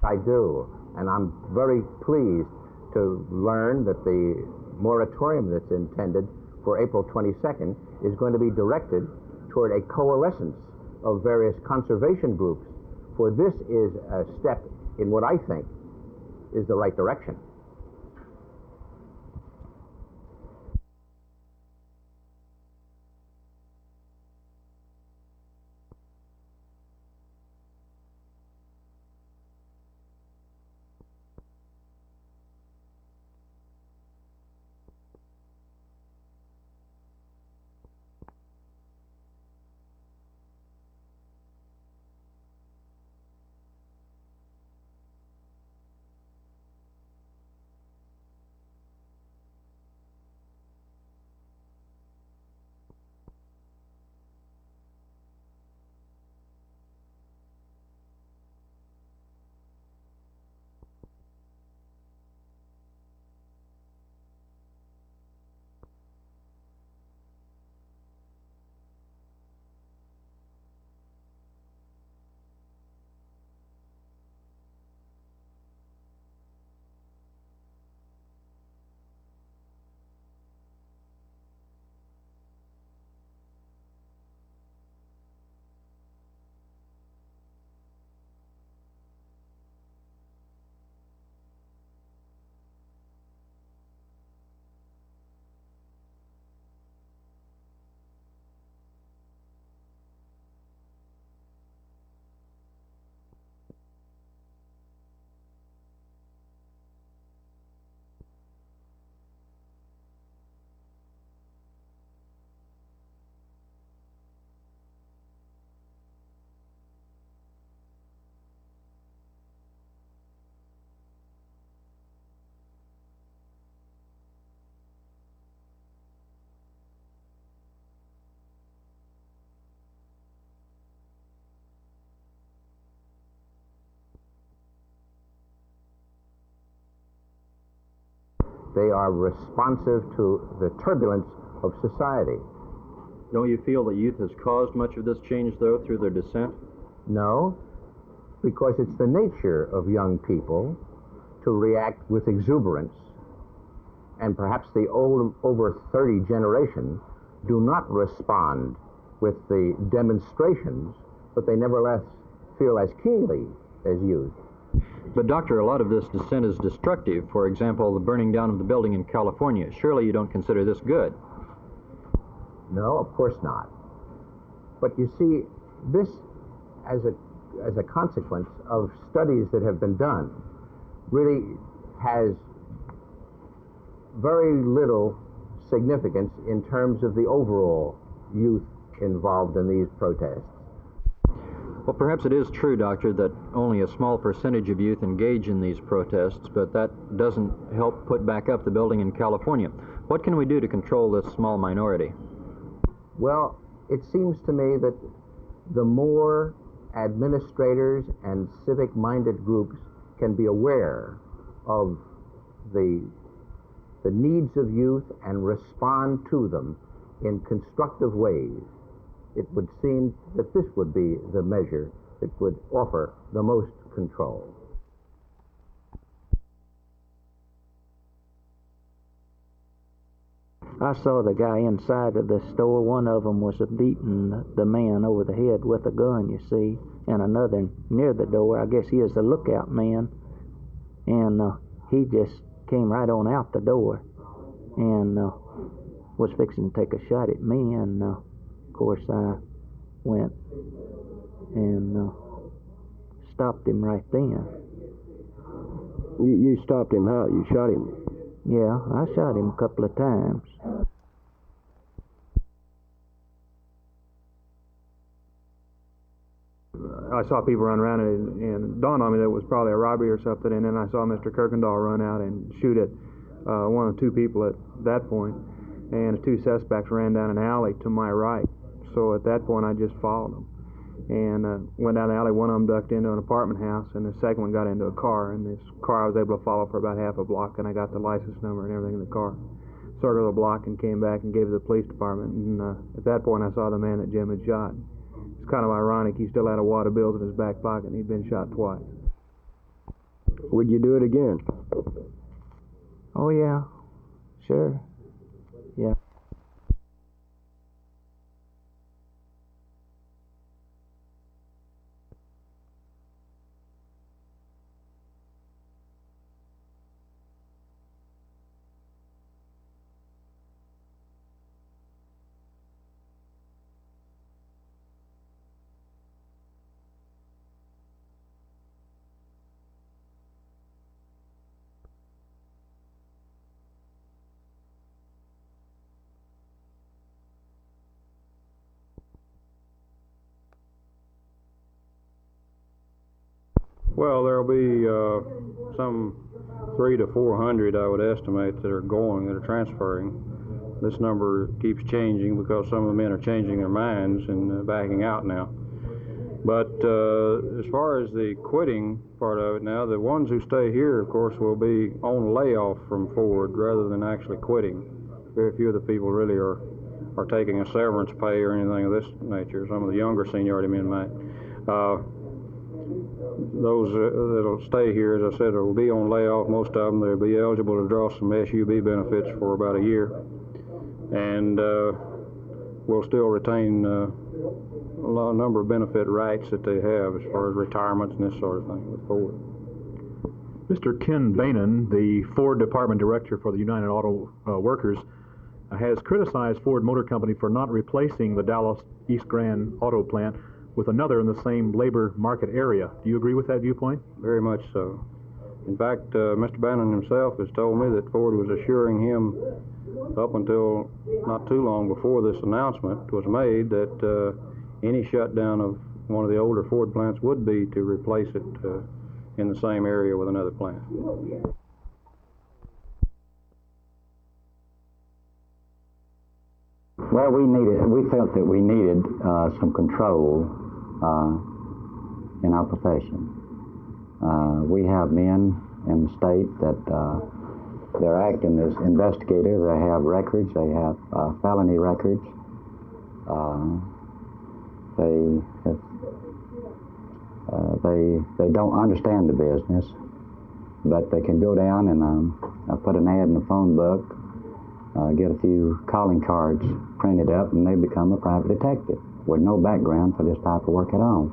I do, and I'm very pleased to learn that the moratorium that's intended for April 22nd is going to be directed toward a coalescence of various conservation groups, for this is a step in what I think is the right direction. They are responsive to the turbulence of society. Don't you feel that youth has caused much of this change, though, through their dissent? No, because it's the nature of young people to react with exuberance, and perhaps the old, over 30 generation do not respond with the demonstrations, but they nevertheless feel as keenly as youth. But, Doctor, a lot of this dissent is destructive. For example, the burning down of the building in California. Surely you don't consider this good? No, of course not. But you see, this, as a consequence of studies that have been done, really has very little significance in terms of the overall youth involved in these protests. Well, perhaps it is true, Doctor, that only a small percentage of youth engage in these protests, but that doesn't help put back up the building in California. What can we do to control this small minority? Well, it seems to me that the more administrators and civic-minded groups can be aware of the needs of youth and respond to them in constructive ways, it would seem that this would be the measure that would offer the most control. I saw the guy inside of the store. One of them was beating the man over the head with a gun, you see, and another near the door. I guess he is the lookout man, and he just came right on out the door and was fixing to take a shot at me, and of course I went and stopped him right then. You stopped him how? You shot him? Yeah, I shot him a couple of times. I saw people run around and it dawned on me that it was probably a robbery or something, and then I saw Mr. Kirkendall run out and shoot at one or two people at that point, and the two suspects ran down an alley to my right. So at that point I just followed them and went down the alley. One of them ducked into an apartment house, and the second one got into a car, and this car I was able to follow for about half a block, and I got the license number and everything in the car. Circled the block and came back and gave it to the police department, and at that point I saw the man that Jim had shot. It's kind of ironic, he still had a wad of bills in his back pocket and he'd been shot twice. Would you do it again? Oh yeah, sure, yeah. Well, there'll be some 300 to 400, I would estimate, that are transferring. This number keeps changing because some of the men are changing their minds and backing out now. But as far as the quitting part of it now, the ones who stay here, of course, will be on layoff from Ford rather than actually quitting. Very few of the people really are taking a severance pay or anything of this nature. Some of the younger seniority men might. Those that'll stay here, as I said, will be on layoff. Most of them, they'll be eligible to draw some SUB benefits for about a year, and will still retain a number of benefit rights that they have as far as retirements and this sort of thing with Ford. Mr. Ken Bainan, the Ford Department Director for the United Auto Workers, has criticized Ford Motor Company for not replacing the Dallas East Grand auto plant with another in the same labor market area. Do you agree with that viewpoint? Very much so. In fact, Mr. Bannon himself has told me that Ford was assuring him up until not too long before this announcement was made that any shutdown of one of the older Ford plants would be to replace it in the same area with another plant. Well, we felt that we needed some control in our profession. We have men in the state that they're acting as investigators. They have records. They have felony records. They don't understand the business, but they can go down and put an ad in the phone book, get a few calling cards printed up, and they become a private detective with no background for this type of work at all.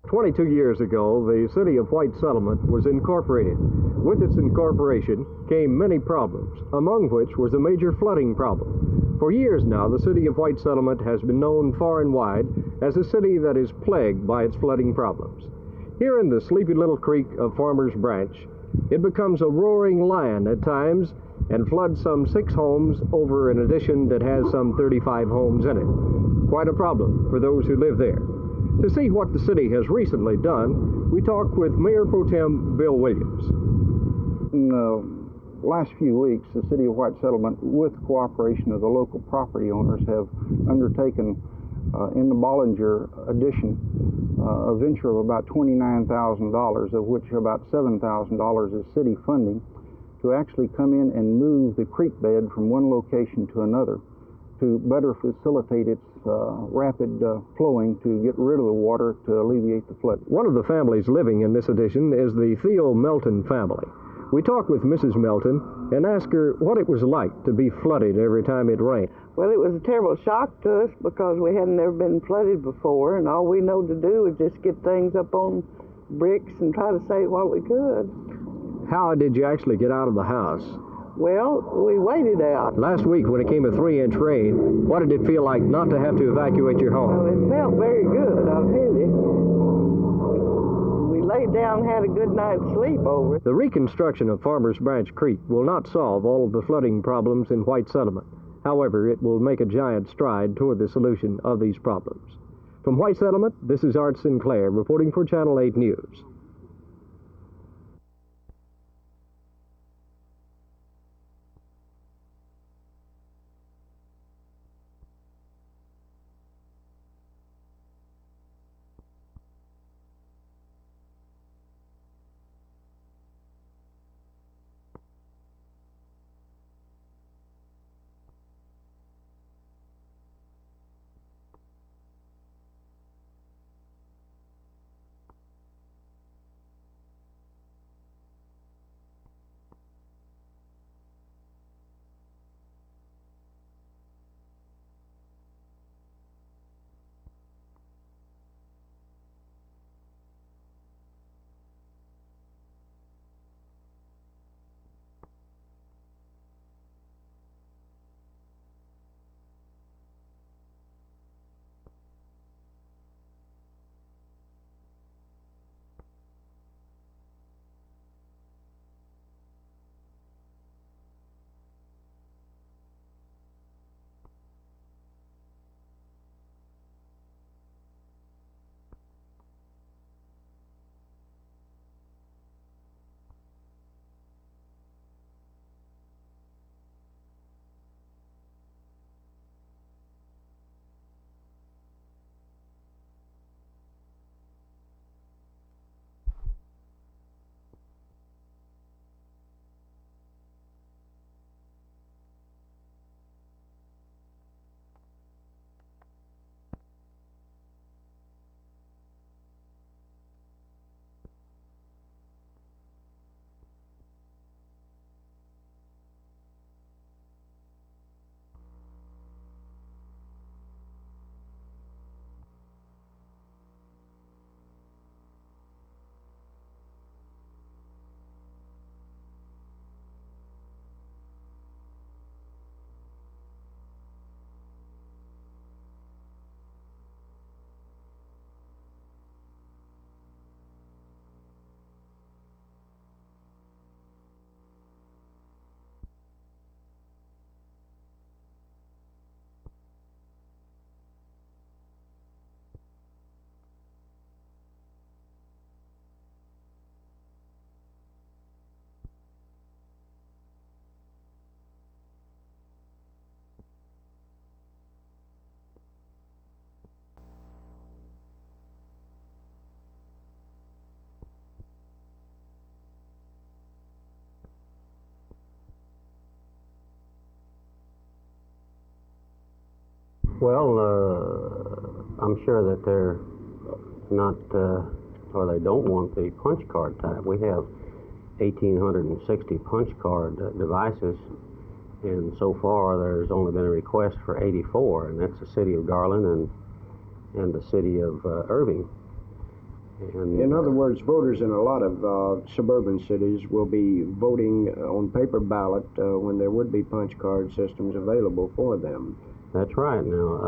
"22 years ago, the city of White Settlement was incorporated. With its incorporation came many problems, among which was a major flooding problem. For years now, the city of White Settlement has been known far and wide as a city that is plagued by its flooding problems. Here in the sleepy little creek of Farmers Branch, it becomes a roaring lion at times and floods some 6 homes over an addition that has some 35 homes in it. Quite a problem for those who live there. To see what the city has recently done, we talk with Mayor Pro Tem Bill Williams. In the last few weeks, the city of White Settlement, with cooperation of the local property owners, have undertaken in the Bollinger addition a venture of about $29,000, of which about $7,000 is city funding, to actually come in and move the creek bed from one location to another to better facilitate its rapid flowing to get rid of the water to alleviate the flood. One of the families living in this addition is the Theo Melton family. We talked with Mrs. Melton and asked her what it was like to be flooded every time it rained. Well, it was a terrible shock to us because we hadn't ever been flooded before, and all we know to do is just get things up on bricks and try to save what we could. How did you actually get out of the house? Well, we waited out. Last week when it came a 3-inch rain, what did it feel like not to have to evacuate your home? Well, it felt very good, I'll tell you. We laid down, had a good night's sleep over it. The reconstruction of Farmers Branch Creek will not solve all of the flooding problems in White Settlement. However, it will make a giant stride toward the solution of these problems. From White Settlement, this is Art Sinclair reporting for Channel 8 News. Well, I'm sure that they're not, or they don't want the punch card type. We have 1,860 punch card devices, and so far there's only been a request for 84, and that's the city of Garland and the city of Irving. And, in other words, voters in a lot of suburban cities will be voting on paper ballot when there would be punch card systems available for them. That's right. Now,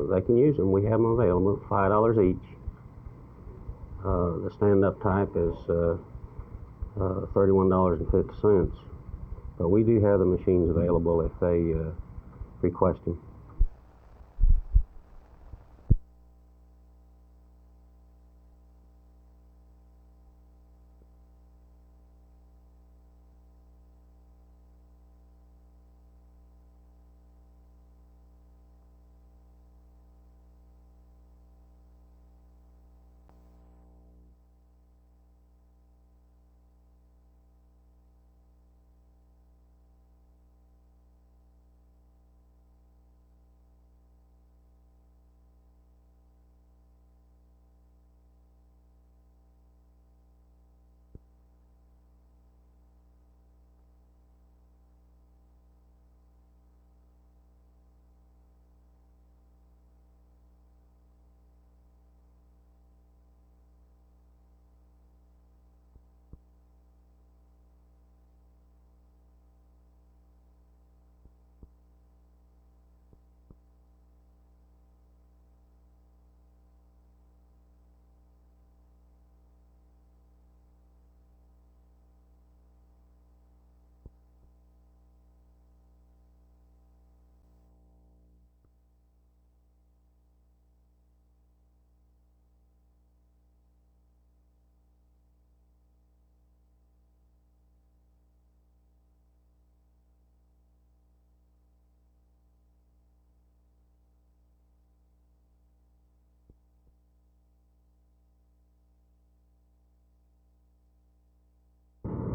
they can use them. We have them available, $5 each. The stand-up type is $31.50. But we do have the machines available if they request them.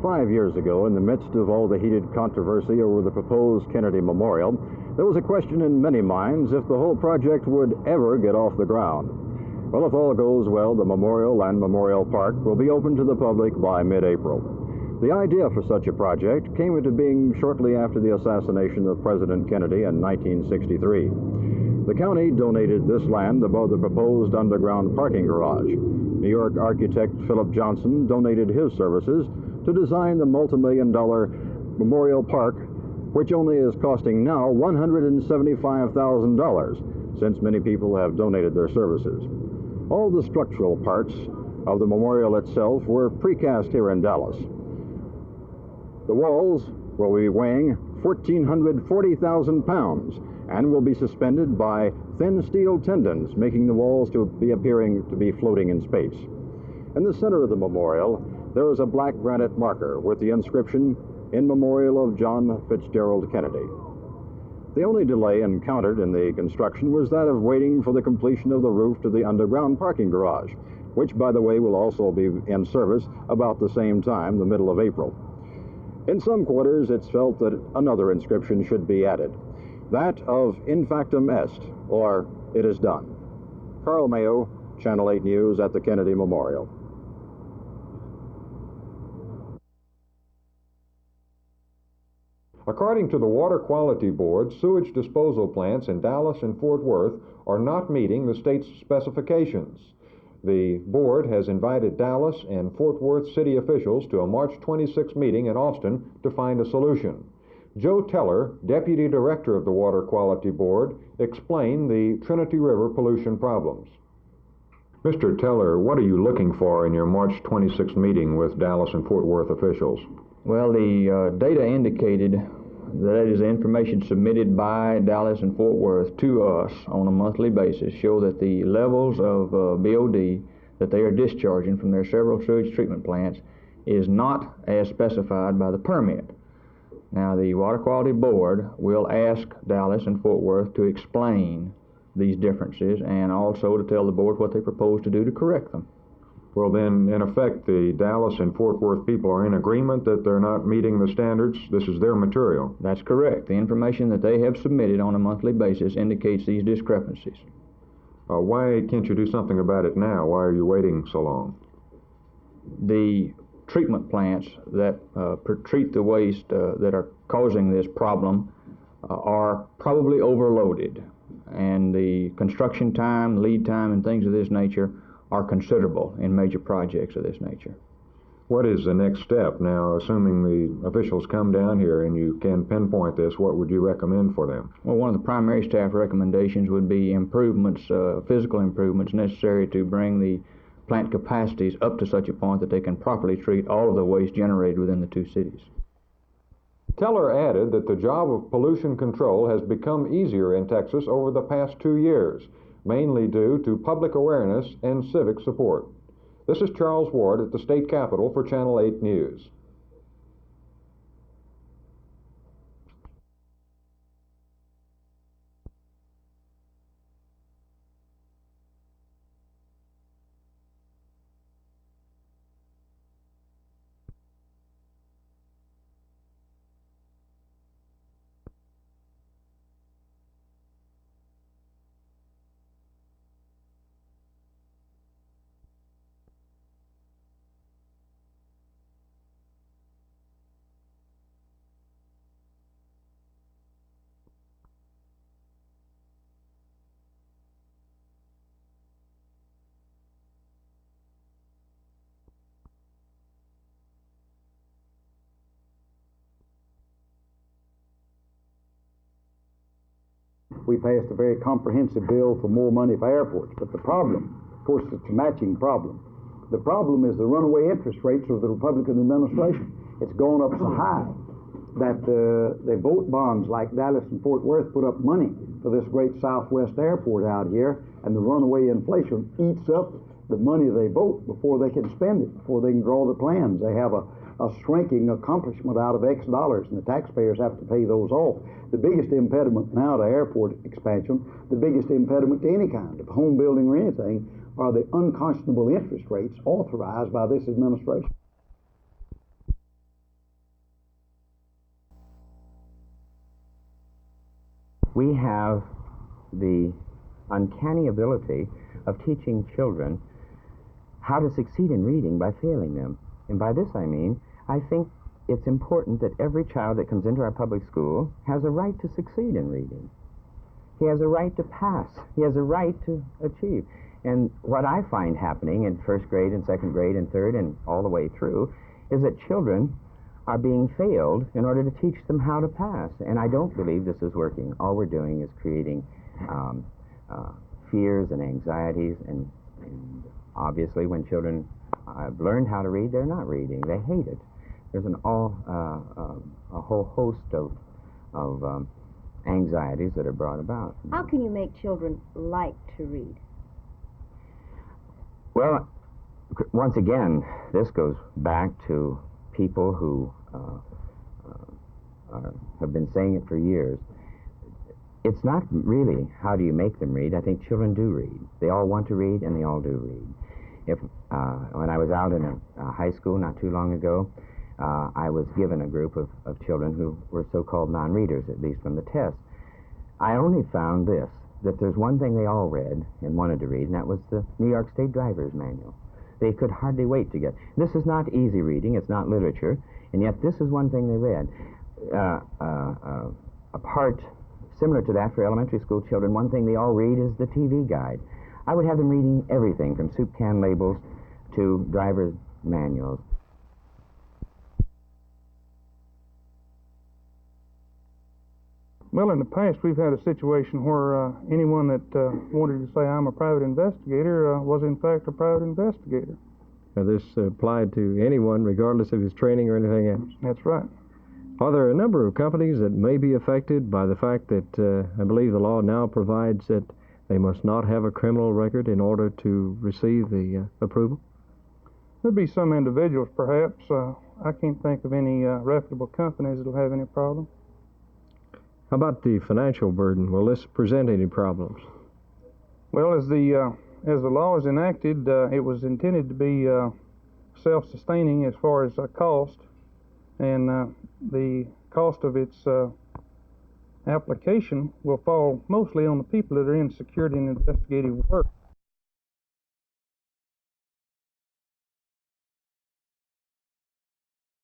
"5 years ago, in the midst of all the heated controversy over the proposed Kennedy Memorial, there was a question in many minds if the whole project would ever get off the ground. Well, if all goes well, the memorial and Memorial Park will be open to the public by mid-April. The idea for such a project came into being shortly after the assassination of President Kennedy in 1963. The county donated this land above the proposed underground parking garage. New York architect Philip Johnson donated his services to design the multi-million-dollar Memorial Park, which only is costing now $175,000, since many people have donated their services. All the structural parts of the memorial itself were precast here in Dallas. The walls will be weighing 1,440,000 pounds and will be suspended by thin steel tendons, making the walls to be appearing to be floating in space. In the center of the memorial, there is a black granite marker with the inscription, "In Memorial of John Fitzgerald Kennedy." The only delay encountered in the construction was that of waiting for the completion of the roof to the underground parking garage, which, by the way, will also be in service about the same time, the middle of April. In some quarters, it's felt that another inscription should be added, that of "In Factum Est," or "It is done." Carl Mayo, Channel 8 News at the Kennedy Memorial. According to the Water Quality Board, sewage disposal plants in Dallas and Fort Worth are not meeting the state's specifications. The board has invited Dallas and Fort Worth city officials to a March 26 meeting in Austin to find a solution. Joe Teller, Deputy Director of the Water Quality Board, explained the Trinity River pollution problems. Mr. Teller, what are you looking for in your March 26 meeting with Dallas and Fort Worth officials? Well, the data indicated, that is, the information submitted by Dallas and Fort Worth to us on a monthly basis, show that the levels of BOD that they are discharging from their several sewage treatment plants is not as specified by the permit. Now, the Water Quality Board will ask Dallas and Fort Worth to explain these differences and also to tell the board what they propose to do to correct them. Well, then, in effect, the Dallas and Fort Worth people are in agreement that they're not meeting the standards. This is their material. That's correct. The information that they have submitted on a monthly basis indicates these discrepancies. Why can't you do something about it now? Why are you waiting so long? The treatment plants that treat the waste that are causing this problem are probably overloaded, and the construction time, lead time, and things of this nature are considerable in major projects of this nature. What is the next step now, assuming the officials come down here and you can pinpoint this? What would you recommend for them? Well, one of the primary staff recommendations would be improvements, physical improvements necessary to bring the plant capacities up to such a point that they can properly treat all of the waste generated within the two cities. Keller added that the job of pollution control has become easier in Texas over the past 2 years, mainly due to public awareness and civic support. This is Charles Ward at the State Capitol for Channel 8 News. We passed a very comprehensive bill for more money for airports, but the problem, of course, it's a matching problem. The problem is the runaway interest rates of the Republican administration. It's gone up so high that they vote bonds like Dallas and Fort Worth put up money for this great Southwest airport out here, and the runaway inflation eats up the money they vote before they can spend it, before they can draw the plans. They have a shrinking accomplishment out of X dollars, and the taxpayers have to pay those off. The biggest impediment now to airport expansion, the biggest impediment to any kind of home building or anything, are the unconscionable interest rates authorized by this administration. We have the uncanny ability of teaching children how to succeed in reading by failing them. And by this I mean, I think it's important that every child that comes into our public school has a right to succeed in reading. He has a right to pass. He has a right to achieve. And what I find happening in first grade and second grade and third and all the way through is that children are being failed in order to teach them how to pass. And I don't believe this is working. All we're doing is creating fears and anxieties, and obviously when children have learned how to read, they're not reading. They hate it. There's a whole host of anxieties that are brought about. How can you make children like to read? Well, once again, this goes back to people who have been saying it for years. It's not really how do you make them read. I think children do read. They all want to read, and they all do read. When I was out in a high school not too long ago, I was given a group of children who were so-called non-readers, at least from the test. I only found this, that there's one thing they all read and wanted to read, and that was the New York State Driver's Manual. They could hardly wait to get. This is not easy reading, it's not literature, and yet this is one thing they read. A part similar to that for elementary school children, one thing they all read is the TV guide. I would have them reading everything from soup can labels to driver's manuals. Well, in the past, we've had a situation where anyone that wanted to say, I'm a private investigator, was in fact a private investigator. This applied to anyone, regardless of his training or anything else? That's right. Are there a number of companies that may be affected by the fact that I believe the law now provides that they must not have a criminal record in order to receive the approval? There'd be some individuals, perhaps. I can't think of any reputable companies that'll have any problem. How about the financial burden? Will this present any problems? Well, as the as the law is enacted, it was intended to be self-sustaining as far as cost, and the cost of its application will fall mostly on the people that are in security and investigative work.